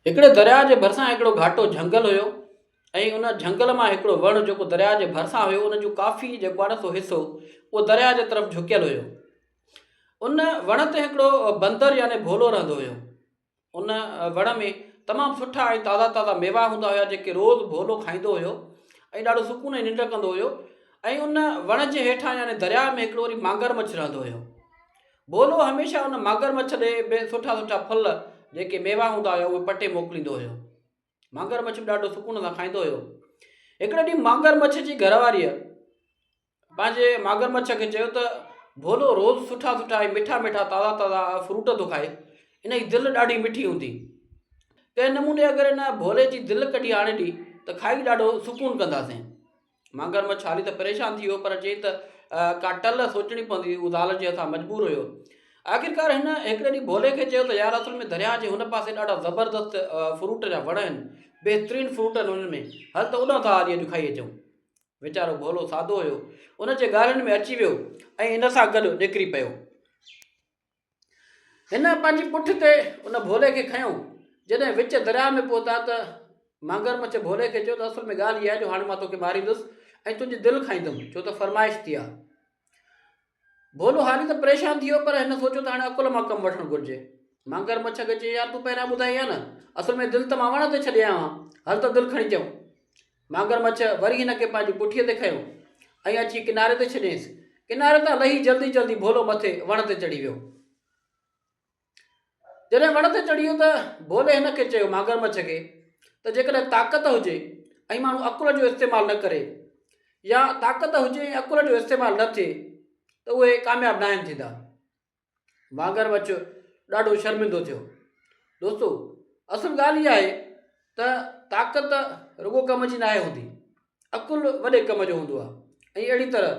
हिकिड़े दरिया जे भरिसां हिकिड़ो घाटो झंगल हुयो ऐं उन झंगल मां हिकिड़ो वणु जेको दरिया जे भरिसां हुयो उन जो काफ़ी जेको आहे न सो हिसो उहो दरिया जे तरफ़ झुकियल हुयो। उन वण ते हिकिड़ो बंदर यानी भोलो रहंदो हुयो। उन वण में तमामु सुठा ऐं ताज़ा ताज़ा मेवा हूंदा हुया जेके रोज़ु भोलो खाईंदो हुयो ऐं ॾाढो सुकून ऐं निंड कंदो हुयो। ऐं उन वण जे हेठां यानी दरिया में हिकिड़ो वरी मांगरमच्छ रहंदो हुयो। भोलो हमेशह उन मांगरमच्छ ॾे बे सुठा सुठा फल जेके मेवा हूंदा हुया उहे पटे मोकिलींदो हुयो। मांगरमच्छ बि ॾाढो सुकून सां खाईंदो हुयो। हिकिड़े ॾींहुं मांगरमच्छ जी घरवारीअ पंहिंजे मांगरमच्छ खे चयो त भोलो रोज़ु सुठा सुठा ऐं मिठा मिठा ताज़ा ताज़ा फ्रूट थो खाए, इन जी दिलि ॾाढी मिठी हूंदी। कंहिं नमूने अगरि इन भोले जी दिलि कढी आणे ॾी त खाई ॾाढो सुकून कंदासीं। मांगरमच्छ हाली त परेशान थी वियो पर चई त का टल सोचणी पवंदी, उहो ज़ाल जे हथां मजबूर हुयो। आख़िरकार हिन हिकिड़े ॾींहुं भोले खे चयो त यार असुल में दरिया जे हुन पासे ॾाढा ज़बरदस्त फ्रूट जा वण आहिनि, बहितरीनु फ्रूट आहिनि हुन में, हल त उॾां था हली अॼु खाई अचूं। वीचारो भोलो सादो हुयो, उन जे ॻाल्हियुनि में अची वियो ऐं इन सां गॾु निकिरी पियो। हिन पंहिंजी पुठि ते उन भोले खे खयों। जॾहिं विच दरिया में पहुता त मांगरमच्छ भोले खे चयो त असुल में ॻाल्हि इहा आहे जो हाणे मां तोखे मारींदुसि ऐं तुंहिंजी दिलि खाईंदुमि, छो त फरमाइश थी आहे। भोलो हाली त परेशान थी वियो पर हिन सोचियो त हाणे अकुल मां कमु वठणु घुरिजे। मांगरमच्छ खे चई यार तूं पहिरियां ॿुधाई आहे न, असुल में दिलि त मां वण ते छॾे आयो आहियां, हल त दिलि खणी अचूं। मांगरमच्छ वरी हिन खे पंहिंजी पुठीअ ते खयों ऐं अची किनारे ते छॾियईंसि। किनारे तां लही जल्दी जल्दी भोलो मथे वण ते चढ़ी वियो। जॾहिं वण ते चढ़ी वियो त भोले हिन खे चयो मांगरमच्छ खे त जेकॾहिं ताक़त हुजे ऐं माण्हू अकुल जो इस्तेमालु न करे या ताक़त हुजे ऐं अकुल जो इस्तेमालु न थिए त उहे कामयाबु न आहिनि थींदा। मांगरमच्छ ॾाढो शर्मिंदो थियो। दोस्तो, असुल ॻाल्हि इहा आहे त ताक़त रुॻो कम जी न आहे हूंदी, अकुलु वॾे कम जो हूंदो आहे। ऐं अहिड़ी तरह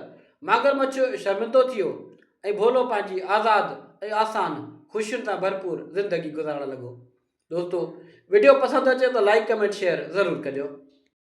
मांगरमच्छ शर्मिंदो थी वियो ऐं भोलो पंहिंजी आज़ादु ऐं आसान ख़ुशियुनि सां भरपूर ज़िंदगी गुज़ारणु लॻो। दोस्तो, वीडियो पसंदि अचे त लाइक कमेंट शेयर ज़रूरु कजो।